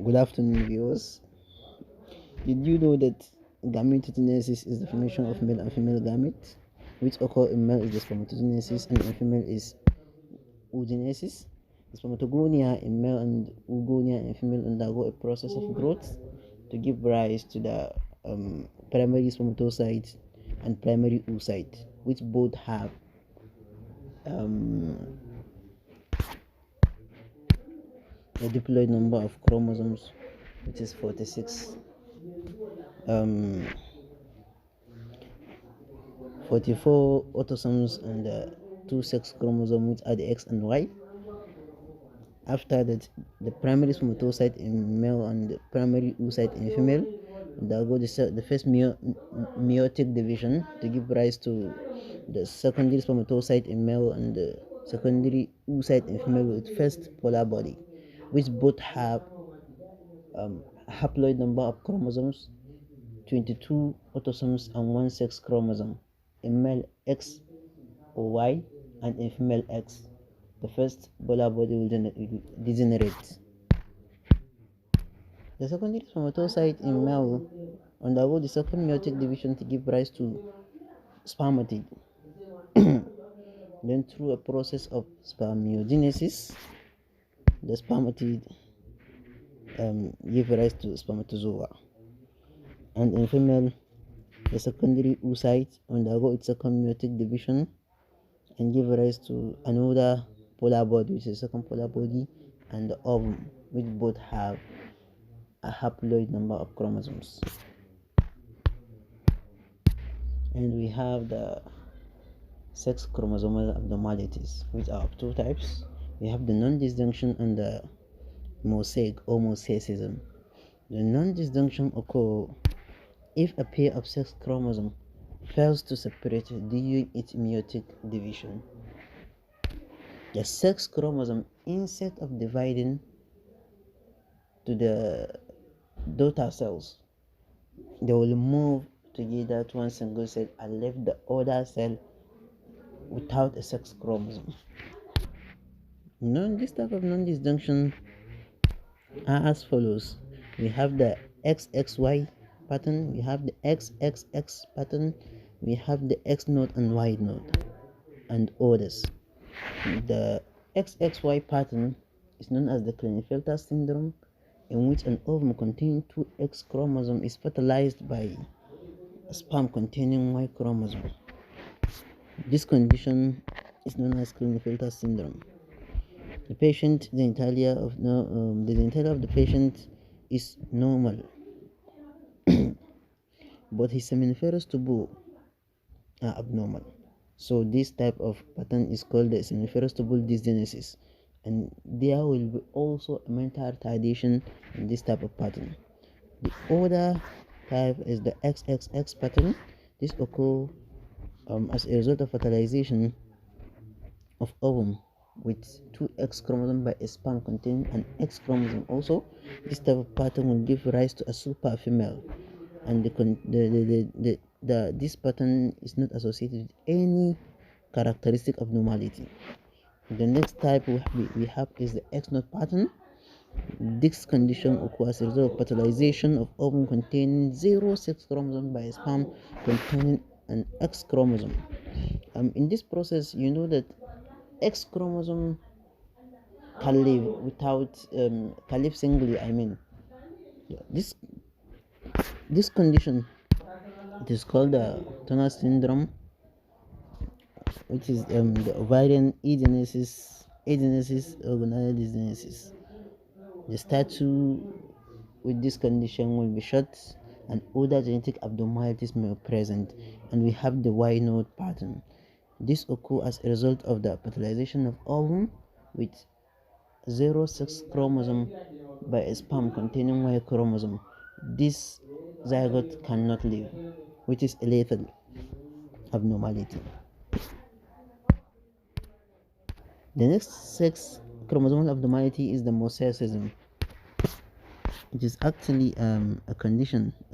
Good afternoon, viewers. Did you know that gametogenesis is the formation of male and female gametes, which occur in male is the spermatogenesis and in female is oogenesis? The spermatogonia in male and oogonia in female undergo a process of growth to give rise to the primary spermatocyte and primary oocyte, which both have um, a diploid number of chromosomes, which is 46. 44 autosomes and two sex chromosomes, which are the X and Y. After that, the primary spermatocyte in male and the primary oocyte in female undergo the first meiotic division to give rise to the secondary spermatocyte in male and the secondary oocyte in female with first polar body, which both have a haploid number of chromosomes, 22 autosomes and one sex chromosome. In male, X or Y, and in female, X. The first polar body will degenerate. The secondary spermatocyte in male undergo the second meiotic division to give rise to spermatid. Then, through a process of spermiogenesis, the spermatid give rise to spermatozoa. And in female, the secondary oocyte undergo its second meiotic division and give rise to another polar body, which is the second polar body, and the ovum, which both have a haploid number of chromosomes. And we have the sex chromosomal abnormalities, which are of two types. We have the non-disjunction and the mosaic or mosaicism. The non-disjunction occurs if a pair of sex chromosomes fails to separate during its meiotic division. The sex chromosome, instead of dividing to the daughter cells, they will move together to one single cell and leave the other cell without a sex chromosome. This type of non-disjunction are as follows. We have the XXY pattern, we have the XXX pattern, we have the X node and Y node, and others. The XXY pattern is known as the Klinefelter syndrome, in which an ovum containing two X chromosomes is fertilized by a sperm containing Y chromosome. This condition is known as Klinefelter syndrome. The genitalia of the patient is normal, but his seminiferous tubule are abnormal. So this type of pattern is called the seminiferous tubule dysgenesis, and there will be also a mental retardation in this type of pattern. The other type is the XXX pattern. This occurs as a result of fertilization of ovum with two X chromosomes by a sperm containing an X chromosome. Also, this type of pattern will give rise to a super female, and this pattern is not associated with any characteristic abnormality. The next type we have is the X naught pattern. This condition occurs as a result of fertilization of ovum containing 0 sex chromosome by a sperm containing an X chromosome. In this process, you know that X chromosome can live without can live singly. This condition, it is called the Turner syndrome, which is the ovarian agenesis or gonadal dysgenesis. The statue with this condition will be short and other genetic abnormalities may be present, and we have the Y node pattern. This occurs as a result of the fertilization of ovum with 0 sex chromosome by a sperm containing Y chromosome. This zygote cannot live, which is a lethal abnormality. The next sex chromosomal abnormality is the mosaicism. It is actually a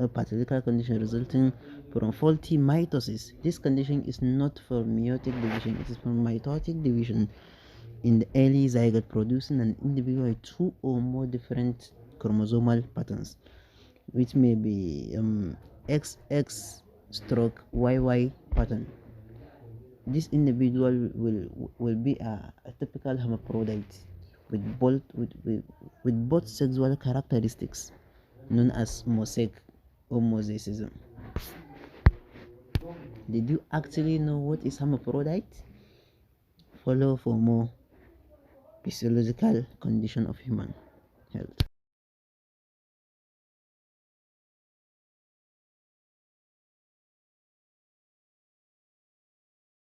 pathological condition resulting from faulty mitosis. This condition is not for meiotic division, it is for mitotic division in the early zygote, producing an individual with two or more different chromosomal patterns, which may be XX stroke YY pattern. This individual will be a typical hermaphrodite with both sexual characteristics, known as mosaic or mosaicism. Did you actually know what is hermaphrodite? Follow for more physiological condition of human health.